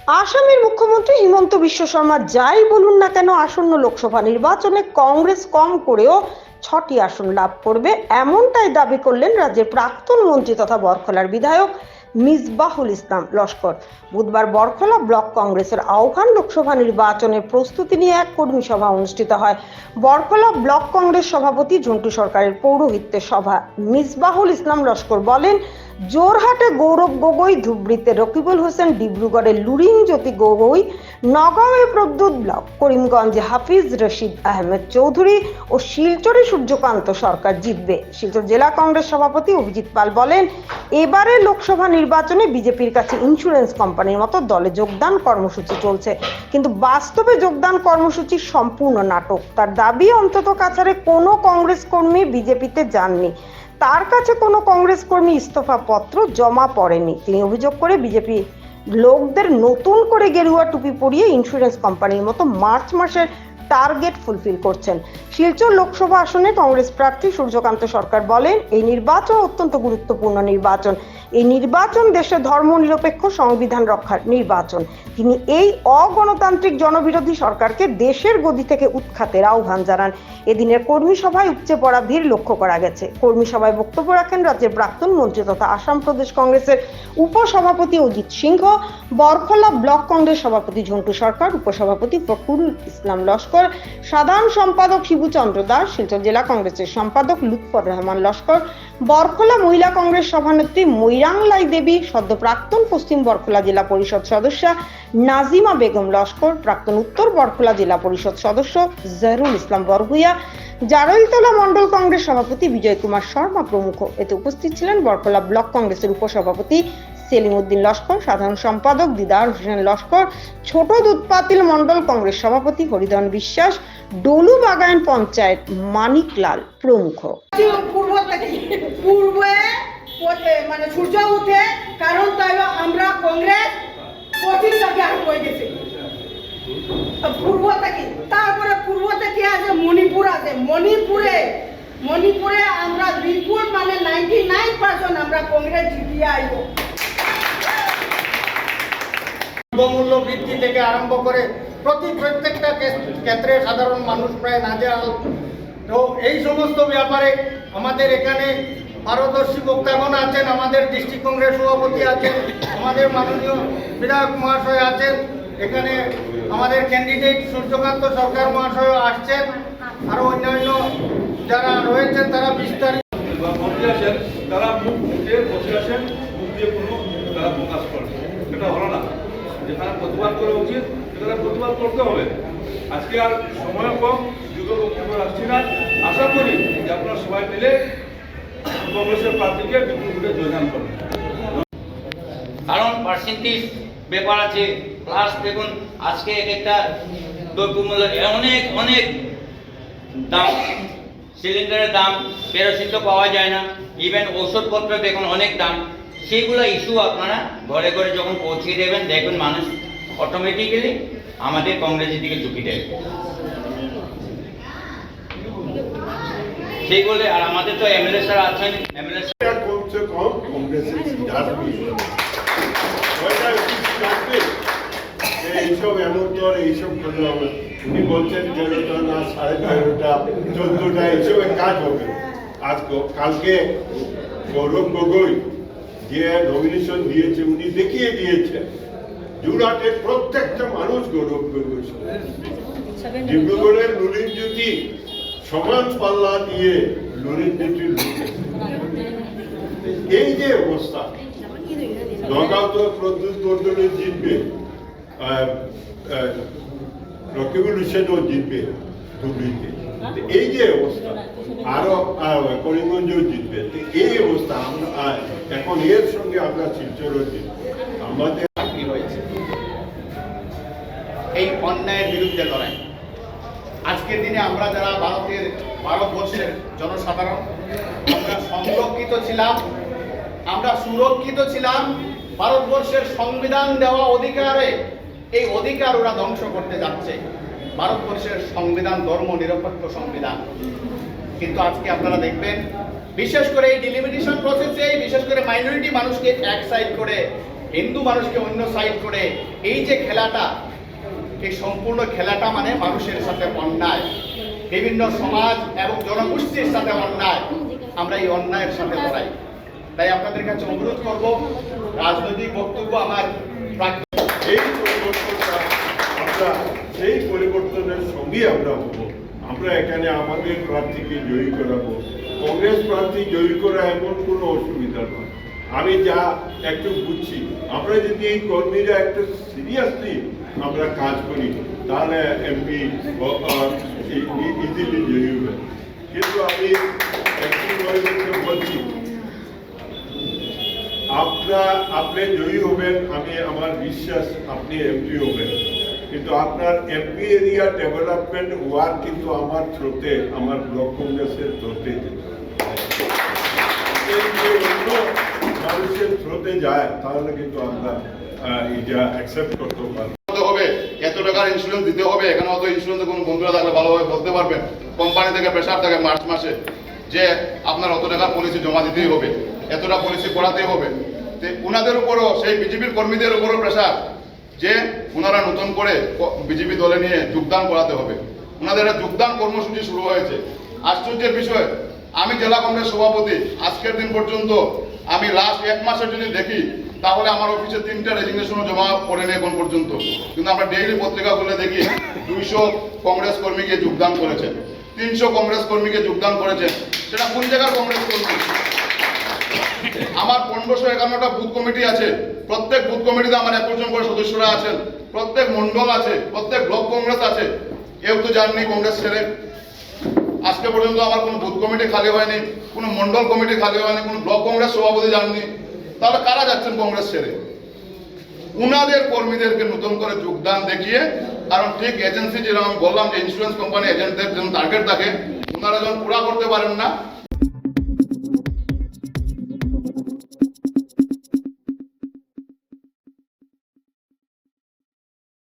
আসামের মুখ্যমন্ত্রী হিমন্ত বিশ্ব শর্মা যাই বলুন না কেন আসন্ন লোকসভা নির্বাচনে কংগ্রেস কম করেও 6টি আসন লাভ করবে, এমনটাই দাবি করলেন রাজ্যের প্রাক্তন মন্ত্রী তথা বরখলার বিধায়ক মিসবাহুল ইসলাম লস্কর। বুধবার বরখলা ব্লক কংগ্রেসের আহ্বান লোকসভা নির্বাচনের প্রস্তুতি নিয়ে এক কর্মী সভা অনুষ্ঠিত হয়। বরখলা ব্লক কংগ্রেস সভাপতি ঝন্টু সরকারের পৌরোহিত্যে সভা। মিসবাহুল ইসলাম লস্কর বলেন, জোরহাটে গৌরব গগৈ, ধুবড়ীতে রকিবুল হোসেন, ডিব্রুগড়ে লুরিং জ্যোতি গগৈ, নগাঁওয়ে প্রদ্যুৎ ব্লক, করিমগঞ্জে হাফিজ রশিদ আহমেদ চৌধুরী ও শিলচরে সূর্যকান্ত সরকার জিতবে। শিলচর জেলা কংগ্রেস সভাপতি অভিজিৎ পাল বলেন, এবারে লোকসভা নির্বাচনে বিজেপির কাছে ইন্স্যুরেন্স কোম্পানির মতো দলে যোগদান কর্মসূচি চলছে, কিন্তু বাস্তবে যোগদান কর্মসূচি সম্পূর্ণ নাটক। তার দাবি, অন্তত কাছাড়ে কোনো কংগ্রেস কর্মী বিজেপিতে যাননি, তার কাছে কোনো কংগ্রেস কর্মী ইস্তফা পত্র জমা পড়েনি। তিনি অভিযোগ করে বিজেপি লোকদের নতুন করে গেরুয়া টুপি পরিয়ে ইন্স্যুরেন্স কোম্পানির মতো মার্চ মাসের টার্গেট ফুলফিল করছেন। শিলচর লোকসভা আসনে কংগ্রেস প্রার্থী সূর্যকান্ত সরকার বলেন, এই নির্বাচন অত্যন্ত গুরুত্বপূর্ণ নির্বাচন। এই নির্বাচন দেশের ধর্মনিরপেক্ষ সংবিধান রক্ষার নির্বাচন। তিনি এই অগণতান্ত্রিক জনবিরোধী সরকারকে দেশের গদি থেকে উৎখাতের আহ্বান জানান। এদিনের কর্মী সভায় উপচে পড়া ভিড় লক্ষ্য করা গেছে। কর্মী সভায় বক্তব্য রাখেন রাজ্যের প্রাক্তন মন্ত্রী তথা আসাম প্রদেশ কংগ্রেসের উপসভাপতি অজিত সিংহ, বরখলা ব্লক কংগ্রেস সভাপতি ঝন্টু সরকার, উপসভাপতি ফখরুল ইসলাম লস্কর, সাধারণ সম্পাদক শিবু চন্দ্র দাস, শিলচর জেলা কংগ্রেসের সম্পাদক লুৎফর রহমান লস্কর, বরখলা মহিলা কংগ্রেস সভানেত্রী মৈরাংলাই দেবী, সদ্য প্রাক্তন পশ্চিম বরখলা জেলা পরিষদ সদস্যা নাজিমা বেগম লস্কর, প্রাক্তন উত্তর বরখলা জেলা পরিষদ সদস্য জহরুল ইসলাম বরভুইয়া, জারৈলতলা মন্ডল কংগ্রেস সভাপতি বিজয় কুমার শর্মা প্রমুখ। এতে উপস্থিত ছিলেন বরখলা ব্লক কংগ্রেসের উপসভাপতি সেলিম উদ্দিন লস্কর, সাধারণ সম্পাদক দিদার হোসেন লস্কর, ছোট দুধপাতিল মন্ডল কংগ্রেস সভাপতি হরিধন বিশ্বাস, ডলু বাগান পঞ্চায়েত মানিকলাল প্রমুখ। পূর্বে মানে সূর্য উঠে, কারণ তাই আমরা কংগ্রেস পশ্চিম থেকে আরম্ভ হয়ে গেছে পূর্ব থেকে। তারপরে পূর্ব থেকে আছে মণিপুর, আছে মণিপুরে আমরা বিপুল মানে 99% আমরা কংগ্রেস জিতিয়ে আইব। মূল্য বৃদ্ধি থেকে আরম্ভ করে প্রত্যেকটা ক্ষেত্রে সাধারণ মানুষ প্রায় নাজেহাল। তো এই সমস্ত ব্যাপারে আমাদের এখানে পারদর্শী বক্তাগণ আছেন, আমাদের ডিস্ট্রিক্ট কংগ্রেস সভাপতি আছেন, আমাদের মাননীয় বিধায়ক মহাশয় আছেন, এখানে আমাদের ক্যান্ডিডেট সূর্যকান্ত সরকার মহাশয় আসছেন, আরো অন্যান্য যারা রয়েছেন তারা বিস্তারিত আসেন, তারা মুখ দিয়ে বসে আসেন, মুখ দিয়ে কোনো তারা প্রকাশ করেন। এটা হলো না, যেখানে প্রতিবাদ করা উচিত সেখানে প্রতিবাদ করতে হবে। আজকে আর সময় কম, যুগ বক্তব্য রাখছি না। আশা করি যে আপনারা সবাই মিলে কংগ্রেসের প্রার্থীকে বিপুল ভোটে জয়দান করবেন। কারণ পার্সেন্টেজ ব্যাপার আছে, প্লাস দেখুন আজকে একটা দ্রব্যমূল্যের অনেক দাম, সিলিন্ডারের দাম, কেরোসিন তো পাওয়া যায় না, ইভেন ওষুধপত্র দেখুন অনেক দাম। সেইগুলো ইস্যু আপনারা ঘরে ঘরে যখন পৌঁছিয়ে দেবেন, দেখবেন মানুষ অটোমেটিক্যালি আমাদের কংগ্রেসের দিকে ঝুঁকি দেবে। সেইগুলো আর আমাদের তো এমএলএ স্যার আছেন, এমএলএ কমসে কম কংগ্রেসের এইসব এমন তো এইসব করলে হবে। উনি বলছেন 13টা না 13:30টা 14টা এইসবের কাজ হবে। আজ কালকে গৌরব গগৈ যে নমিনেশন দিয়েছে উনি দেখিয়ে দিয়েছে জোরহাটের প্রত্যেকটা মানুষ গৌরব গগৈ, ডিব্রুগড়ের লুরিং জ্যোতি সমান পাল্লা দিয়ে লুরিং জ্যোতির এই যে অবস্থা, নগাঁও তো প্রদ্যুৎ মন্ডলে জিতবে, রকিবুল হোসেনও জিতবে ধুবড়ীতে, এই যে অবস্থা, আরো করিমগঞ্জও জিতবে। এই অবস্থা আমরা এখন এর সঙ্গে আমরা শিলচরও জিতবে। আমাদের হয়েছে এই অন্যায়ের বিরুদ্ধে লড়াই। আজকের দিনে আমরা যারা ভারতবর্ষের জনসাধারণ, আমরা সংরক্ষিত ছিলাম, আমরা সুরক্ষিত ছিলাম। ভারতবর্ষের সংবিধান দেওয়া অধিকারে এই অধিকার ওরা ধ্বংস করতে যাচ্ছে। ভারতবর্ষের সংবিধান ধর্ম নিরপেক্ষ সংবিধান, কিন্তু আজকে আপনারা দেখবেন বিশেষ করে এই ডিলিমিটেশন প্রসেসে বিশেষ করে মাইনরিটি মানুষকে এক সাইড করে হিন্দু মানুষকে অন্য সাইড করে এই যে খেলাটা, এই সম্পূর্ণ খেলাটা মানে মানুষের সাথে অন্যায়, বিভিন্ন সমাজ এবং জনগোষ্ঠীর সাথে অন্যায়। আমরা এই অন্যায়ের সাথে লড়াই। তাই আপনাদের কাছে অনুরোধ করব, রাজনৈতিক বক্তব্য আমার এই পরিবর্তনটা আমরা সেই পরিবর্তনের সঙ্গে আমরা হব। আমরা এখানে আমাদের প্রার্থীকে জয়ী করাবো। কংগ্রেস প্রার্থী জয়ী করা এমন কোনো অসুবিধা নয়। আমি যা একটু বুঝছি, আমরা যদি এই কর্মীরা একটু সিরিয়াসলি আমরা কাজ করি, তাহলে এমপি ইজিলি জয়ী হবে। কিন্তু আমি একটি বলছি, আপনি জয়ী হবেন, আমার বিশ্বাস আপনি এমপি হবেন, কিন্তু আপনার এমপি এরিয়া ডেভেলপমেন্ট ওয়ার্ক কিন্তু আমার থ্রুতে, আমার ব্লক কংগ্রেসের থ্রুতে অন্য মানুষের থ্রুতে যায়, তাহলে কিন্তু আমরা এটা অ্যাকসেপ্ট করতে পারবো। হবে এত টাকার ইন্স্যুরেন্স দিতে হবে। এখানে অত ইন্স্যুরেন্সে কোনো বন্ধুরা থাকলে ভালোভাবে বলতে পারবেন। কোম্পানি থেকে প্রেশার থাকে মার্চ মাসে যে আপনার অত টাকার পলিসি জমা দিতেই হবে, এতটা পলিসি করাতেই হবে। তো ওনাদের উপরও, সেই বিজেপির কর্মীদের উপরও প্রেশার যে ওনারা নতুন করে বিজেপি দলে নিয়ে যোগদান করাতে হবে। ওনাদের একটা যোগদান কর্মসূচি শুরু হয়েছে। আশ্চর্যের বিষয়, আমি জেলা কংগ্রেস সভাপতি, আজকের দিন পর্যন্ত আমি লাস্ট 1 মাসের যদি দেখি, তাহলে আমার অফিসে 3টা রেজিগনেশনও জমা করেনি এখন পর্যন্ত। কিন্তু আমরা ডেইলি পত্রিকা খুলে দেখি 200 কংগ্রেস কর্মীকে যোগদান করেছেন, 300 কংগ্রেস কর্মীকে যোগদান করেছেন। সেটা কোন জায়গার কংগ্রেস কর্মী? আমার 1551টা বুথ কমিটি আছে। প্রত্যেক বুথ কমিটিতে আমার 21 জন করে সদস্যরা আছেন। প্রত্যেক মন্ডল আছে, প্রত্যেক ব্লক কংগ্রেস আছে। কেউ তো জাননি কংগ্রেস ছেড়ে। আজকে পর্যন্ত আমার কোনো বুথ কমিটি খালি হয়নি, কোনো মন্ডল কমিটি খালি হয়নি, কোনো ব্লক কংগ্রেস সভাপতি জাননি। তাহলে কারা যাচ্ছেন কংগ্রেস ছেড়ে? উনাদের কর্মীদেরকে নতুন করে যোগদান দেখিয়ে, কারণ ঠিক এজেন্সি যেরকম আমি বললাম যে ইন্স্যুরেন্স কোম্পানি এজেন্টদের যেমন টার্গেট থাকে, ওনারা যখন পুরা করতে পারেন না,